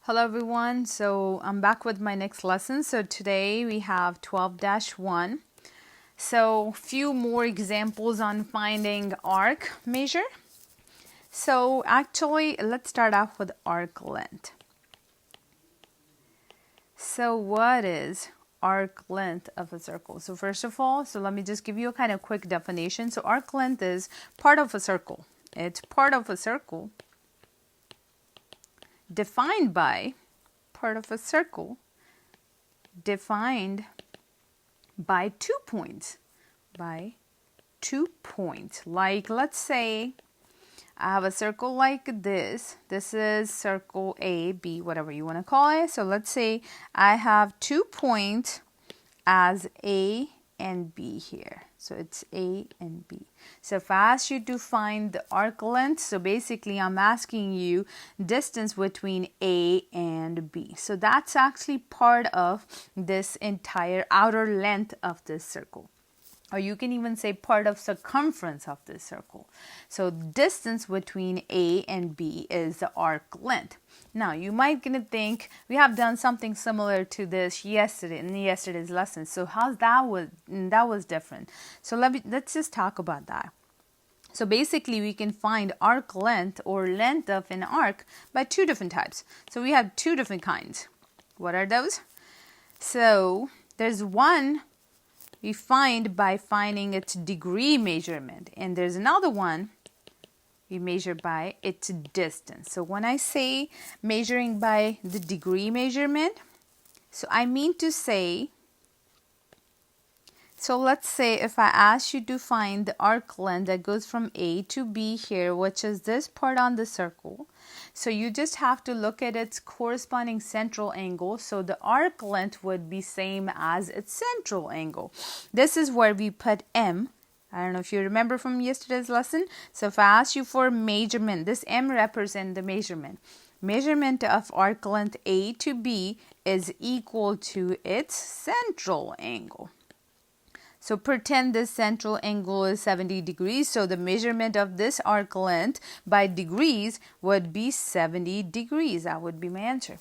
Hello everyone, so I'm back with my next lesson. So today we have 12-1. So few more examples on finding arc measure. So actually let's start off with arc length. So what is arc length of a circle? So first of all, let me just give you a kind of quick definition. So arc length is part of a circle. It's part of a circle defined by part of a circle defined by 2 points. Like let's say I have a circle like this. This is circle A, B, whatever you want to call it. So let's say I have 2 points as A and B here. So it's A and B. So if I ask you to find the arc length, so basically I'm asking you distance between A and B. So that's actually part of this entire outer length of this circle. Or you can even say part of circumference of this circle. So distance between A and B is the arc length. Now you might gonna think we have done something similar to this yesterday in yesterday's lesson. So how's that was different? So let's just talk about that. So basically we can find arc length or length of an arc by 2 different types. So we have 2 different kinds. What are those? So there's one we find by finding its degree measurement, and there's another one we measure by its distance. So when I say measuring by the degree measurement, so I mean to say, so let's say if I ask you to find the arc length that goes from A to B here, which is this part on the circle, so you just have to look at its corresponding central angle. So the arc length would be same as its central angle. This is where we put M. I don't know if you remember from yesterday's lesson. So if I ask you for measurement, this M represents the measurement. Measurement of arc length A to B is equal to its central angle. So pretend this central angle is 70 degrees. So the measurement of this arc length by degrees would be 70 degrees. That would be my answer.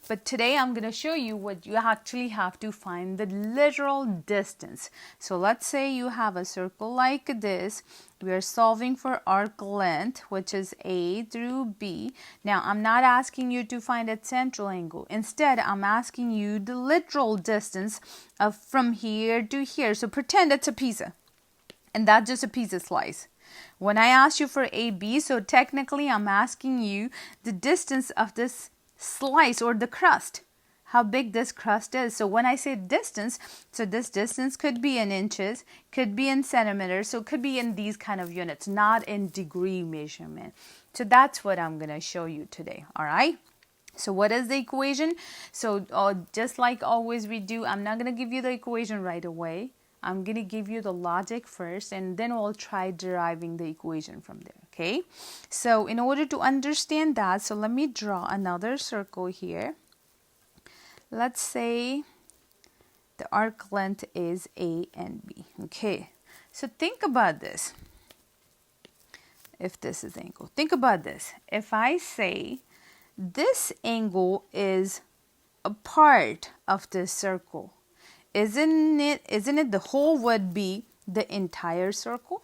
But today I'm going to show you what you actually have to find the literal distance. So let's say you have a circle like this. We are solving for arc length, which is A through B. Now I'm not asking you to find its central angle. Instead, I'm asking you the literal distance of from here to here. So pretend it's a pizza. And that's just a pizza slice. When I ask you for AB, so technically I'm asking you the distance of this slice or the crust, how big this crust is. So when I say distance, so this distance could be in inches, could be in centimeters, so it could be in these kind of units, not in degree measurement. So that's what I'm going to show you today. All right. So what is the equation? So just like always we do, I'm not going to give you the equation right away. I'm going to give you the logic first, and then we'll try deriving the equation from there, okay? So in order to understand that, so let me draw another circle here. Let's say the arc length is A and B, okay? So think about this. If this is the angle, think about this. If I say this angle is a part of this circle, isn't it the whole would be the entire circle?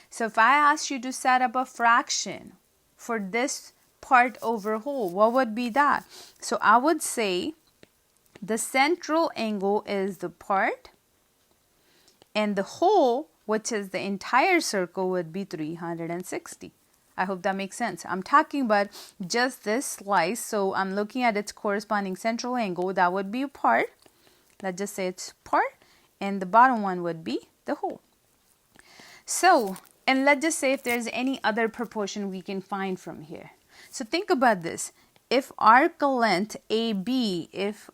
So if I asked you to set up a fraction for this part over whole, what would be that? So I would say the central angle is the part, and the whole, which is the entire circle, would be 360. I hope that makes sense. I'm talking about just this slice, so I'm looking at its corresponding central angle. That would be a part. Let's just say it's part, and the bottom one would be the whole. So, and let's just say if there's any other proportion we can find from here. So think about this. If arc length AB is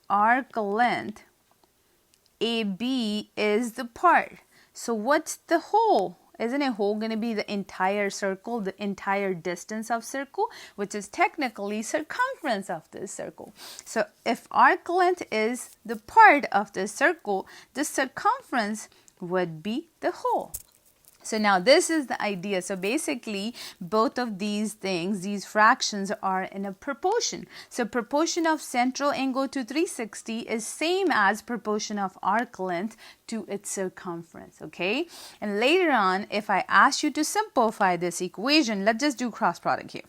the part, so what's the whole? Isn't a whole going to be the entire circle, the entire distance of circle, which is technically circumference of this circle. So if arc length is the part of the circle, the circumference would be the whole. So now this is the idea. So basically both of these things, these fractions are in a proportion. So proportion of central angle to 360 is same as proportion of arc length to its circumference, okay? And later on, if I ask you to simplify this equation, let's just do cross product here.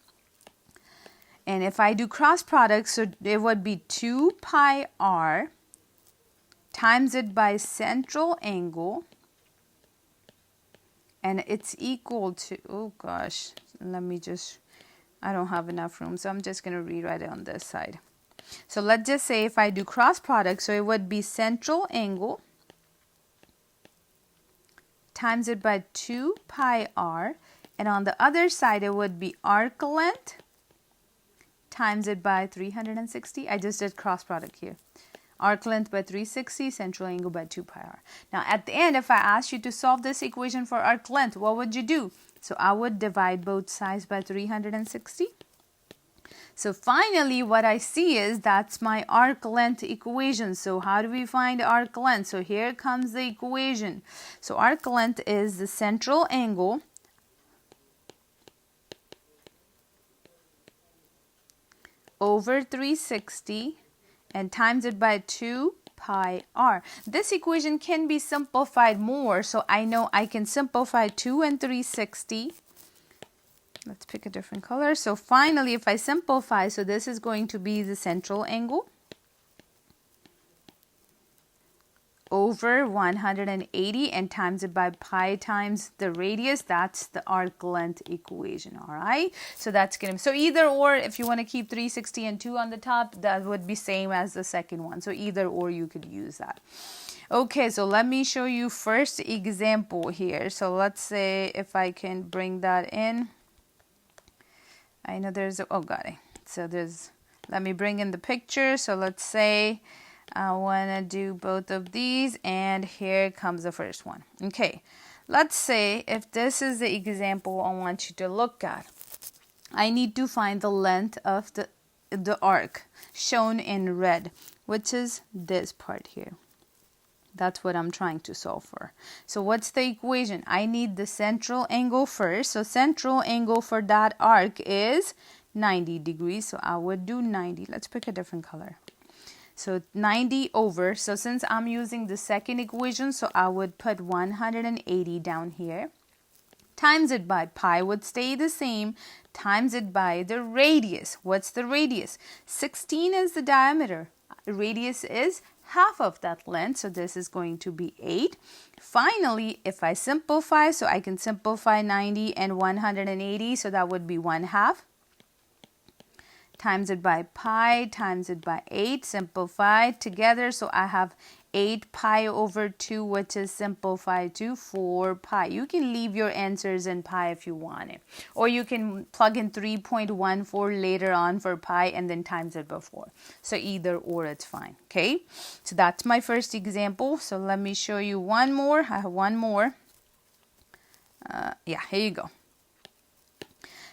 And if I do cross product, so it would be 2 pi r times it by central angle, and it's equal to, oh gosh, let me just, I don't have enough room, so I'm just going to rewrite it on this side. So let's just say if I do cross product, so it would be central angle times it by 2 pi r, and on the other side it would be arc length times it by 360. I just did cross product here. Arc length by 360, central angle by 2 pi r. Now at the end, if I asked you to solve this equation for arc length, what would you do? So I would divide both sides by 360. So finally what I see is that's my arc length equation. So how do we find arc length? So here comes the equation. So arc length is the central angle over 360 and times it by 2 pi r. This equation can be simplified more, so I know I can simplify 2 and 360. Let's pick a different color. So finally, if I simplify, so this is going to be the central angle over 180 and times it by pi times the radius. That's the arc length equation. All right, so that's gonna, so either or, if you want to keep 360 and 2 on the top, that would be same as the second one. So either or you could use that. Okay, so let me show you first example here. So let's say if I can bring that in. I know there's a, oh got it. So there's, let me bring in the picture. So let's say I want to do both of these, and here comes the first one. Okay, let's say if this is the example I want you to look at, I need to find the length of the arc shown in red, which is this part here. That's what I'm trying to solve for. So what's the equation? I need the central angle first. So central angle for that arc is 90 degrees. So I would do 90. Let's pick a different color. So 90 over, so since I'm using the second equation, so I would put 180 down here. Times it by pi would stay the same, times it by the radius. What's the radius? 16 is the diameter. Radius is half of that length, so this is going to be 8. Finally, if I simplify, so I can simplify 90 and 180, so that would be 1/2. Times it by pi, times it by 8, simplified together, so I have 8 pi over 2, which is simplified to 4 pi. You can leave your answers in pi if you want it. Or you can plug in 3.14 later on for pi and then times it by 4. So either or, it's fine. Okay, so that's my first example. So let me show you one more. I have one more. Yeah, here you go.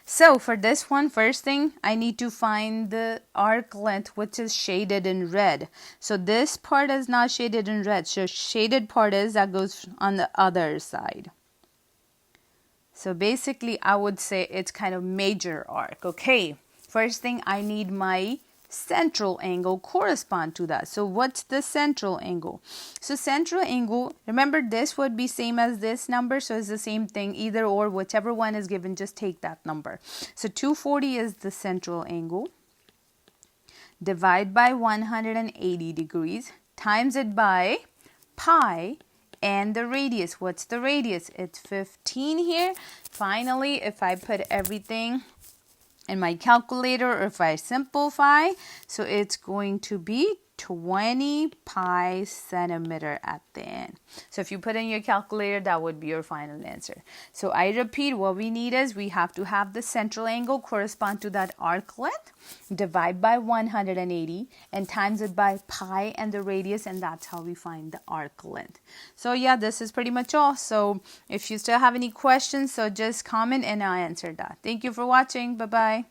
So for this one, first thing, I need to find the arc length, which is shaded in red. So this part is not shaded in red. So shaded part is that goes on the other side. So basically, I would say it's kind of major arc. Okay, first thing, I need my central angle correspond to that. So what's the central angle? So central angle, remember this would be same as this number, so it's the same thing, either or, whichever one is given, just take that number. So 240 is the central angle. Divide by 180 degrees, times it by pi, and the radius. What's the radius? It's 15 here. Finally, if I put everything in my calculator, or if I simplify, so it's going to be 20 pi centimeter at the end. So if you put in your calculator, that would be your final answer. So I repeat, what we need is we have to have the central angle correspond to that arc length, divide by 180 and times it by pi and the radius, and that's how we find the arc length. So yeah, this is pretty much all. So if you still have any questions, so just comment and I'll answer that. Thank you for watching. Bye-bye.